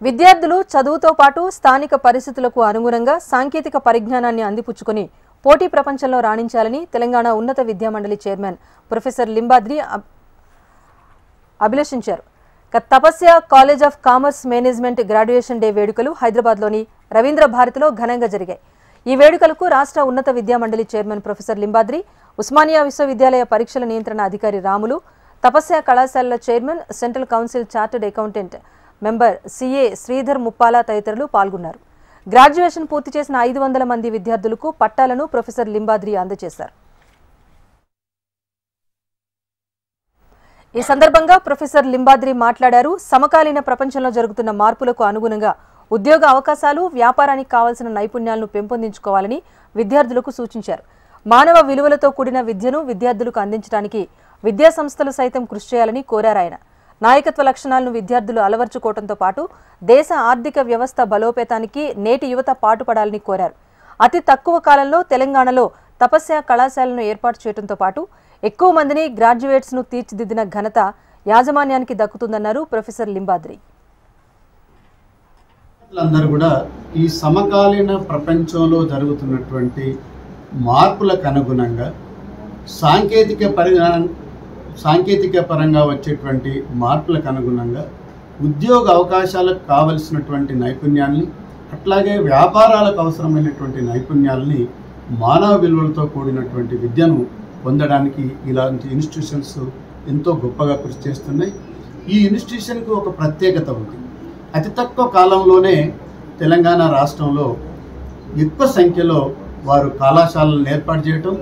విద్యార్థులు చదువుతో పాటు స్థానిక పరిస్థితులకు అనుగుణంగా సాంకేతిక పరిజ్ఞానాన్ని అందిపుచ్చుకొని పోటీ ప్రపంచంలో రాణించాలని తెలంగాణ ఉన్నత విద్యామండలి చైర్మన్ ప్రొఫెసర్ లింబాద్రి అభిలషించారు. Tapasya college of commerce management graduation day వేడుకలు హైదరాబాద్లోని రవీంద్ర భారతిలో ఘనంగా జరిగాయి. ఈ వేడుకలకు రాష్ట్ర ఉన్నత విద్యామండలి చైర్మన్ ప్రొఫెసర్ లింబాద్రి, ఉస్మానియా విశ్వవిద్యాలయ పరీక్షల నియంత్రణ అధికారి రాములు, తపస్య కళాశాలల chairman, central council chartered accountant member CA Sridhar Muppala తదితరులు పాల్గొన్నారు. గ్రాడ్యుయేషన్ పూర్తి చేసిన 500 మంది విద్యార్థులకు పట్టాలను ప్రొఫెసర్ లింబాద్రి అందజేశారు. ఈ సందర్భంగా ప్రొఫెసర్ లింబాద్రి మాట్లాడారు. సమకాలీన ప్రపంచంలో జరుగుతున్న మార్పులకు అనుగుణంగా ఉద్యోగ అవకాశాలు, వ్యాపారానికి కావాల్సిన నైపుణ్యాలను పెంపొందించుకోవాలని విద్యార్థులకు సూచించారు. మానవ విలువలతో కూడిన విద్యను విద్యార్థులకు అందించడానికి విద్యా సంస్థలు సైతం కృషి చేయాలని కోరారు ఆయన. నాయకత్వ లక్షణాలను విద్యార్థులు అలవర్చుకోవడంతో పాటు దేశ ఆర్థిక వ్యవస్థ బలోపేతానికి నేటి యువత పాటుపడాలని కోరారు. అతి తక్కువ కాలంలో తెలంగాణలో తపస్య కళాశాలను ఏర్పాటు చేయడంతో పాటు ఎక్కువ మందిని గ్రాడ్యుయేట్స్ను తీర్చిదిద్దిన ఘనత యాజమాన్యానికి దక్కుతుందన్నారు ప్రొఫెసర్ లింబాద్రి. అందరూ కూడా ఈ సమకాలీన ప్రపంచంలో జరుగుతున్నటువంటి మార్పులకు అనుగుణంగా సాంకేతిక పరంగా వచ్చేటువంటి మార్పులకు అనుగుణంగా ఉద్యోగ అవకాశాలకు కావలసినటువంటి నైపుణ్యాల్ని, అట్లాగే వ్యాపారాలకు అవసరమైనటువంటి నైపుణ్యాలని, మానవ విలువలతో కూడినటువంటి విద్యను పొందడానికి ఇలాంటి ఇన్స్టిట్యూషన్స్ ఎంతో గొప్పగా కృషి చేస్తున్నాయి. ఈ ఇన్స్టిట్యూషన్కి ఒక ప్రత్యేకత ఉంది. అతి తక్కువ కాలంలోనే తెలంగాణ రాష్ట్రంలో ఎక్కువ సంఖ్యలో వారు కళాశాలను ఏర్పాటు చేయటం,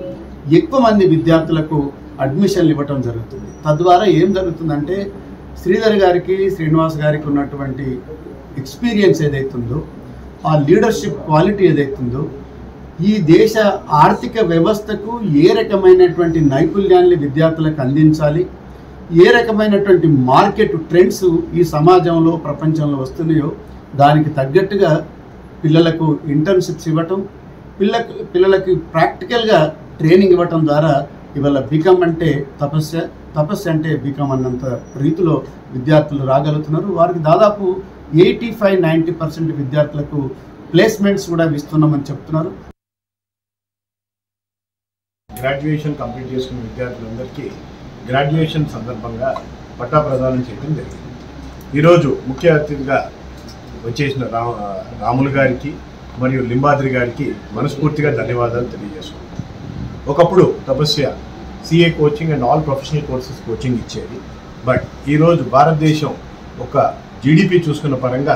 ఎక్కువ మంది విద్యార్థులకు అడ్మిషన్లు ఇవ్వటం జరుగుతుంది. తద్వారా ఏం జరుగుతుందంటే శ్రీధర్ గారికి, శ్రీనివాస్ గారికి ఉన్నటువంటి ఎక్స్పీరియన్స్ ఏదైతుందో, ఆ లీడర్షిప్ క్వాలిటీ ఏదైతుందో, ఈ దేశ ఆర్థిక వ్యవస్థకు ఏ రకమైనటువంటి నైపుణ్యాన్ని విద్యార్థులకు అందించాలి, ఏ రకమైనటువంటి మార్కెట్ ట్రెండ్స్ ఈ సమాజంలో ప్రపంచంలో వస్తున్నాయో దానికి తగ్గట్టుగా పిల్లలకు ఇంటర్న్షిప్స్ ఇవ్వటం, పిల్లలకి ప్రాక్టికల్గా ట్రైనింగ్ ఇవ్వటం ద్వారా ఇవాళ బీకామ్ అంటే తపస్య అంటే బీకామ్ అన్నంత రీతిలో విద్యార్థులు రాగలుగుతున్నారు. వారికి దాదాపు 85-90% విద్యార్థులకు ప్లేస్మెంట్స్ కూడా ఇస్తున్నామని చెప్తున్నారు. గ్రాడ్యుయేషన్ కంప్లీట్ చేసుకున్న విద్యార్థులందరికీ గ్రాడ్యుయేషన్ సందర్భంగా పట్టా ప్రదానం చేయడం జరిగింది. ఈరోజు ముఖ్య అతిథిగా వచ్చేసిన రాములు గారికి మరియు లింబాద్రి గారికి మనస్ఫూర్తిగా ధన్యవాదాలు తెలియజేసుకుంటాం. ఒకప్పుడు Tapasya CA coaching and all professional courses coaching ఇచ్చేది. బట్ ఈరోజు భారతదేశం ఒక జీడిపి చూసుకున్న పరంగా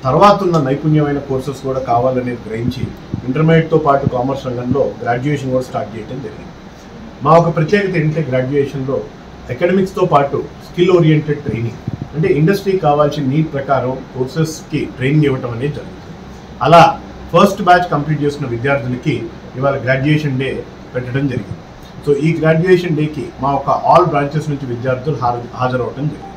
తర్వాత ఉన్న నైపుణ్యమైన కోర్సెస్ కూడా కావాలనేది గ్రహించి ఇంటర్మీడియట్తో పాటు కామర్స్ రంగంలో గ్రాడ్యుయేషన్ కూడా స్టార్ట్ చేయడం జరిగింది. మా ఒక ప్రత్యేకత ఏంటంటే గ్రాడ్యుయేషన్లో అకాడమిక్స్తో పాటు స్కిల్ ఓరియంటెడ్ ట్రైనింగ్, అంటే ఇండస్ట్రీకి కావాల్సిన నీడ్ ప్రకారం కోర్సెస్కి ట్రైనింగ్ ఇవ్వటం అనేది జరుగుతుంది. అలా ఫస్ట్ బ్యాచ్ కంప్లీట్ చేసుకున్న విద్యార్థులకి ఇవాళ గ్రాడ్యుయేషన్ డే పెట్టడం జరిగింది. సో ఈ గ్రాడ్యుయేషన్ డేకి మా ఒక ఆల్ బ్రాంచెస్ నుంచి విద్యార్థులు హాజరవడం జరిగింది.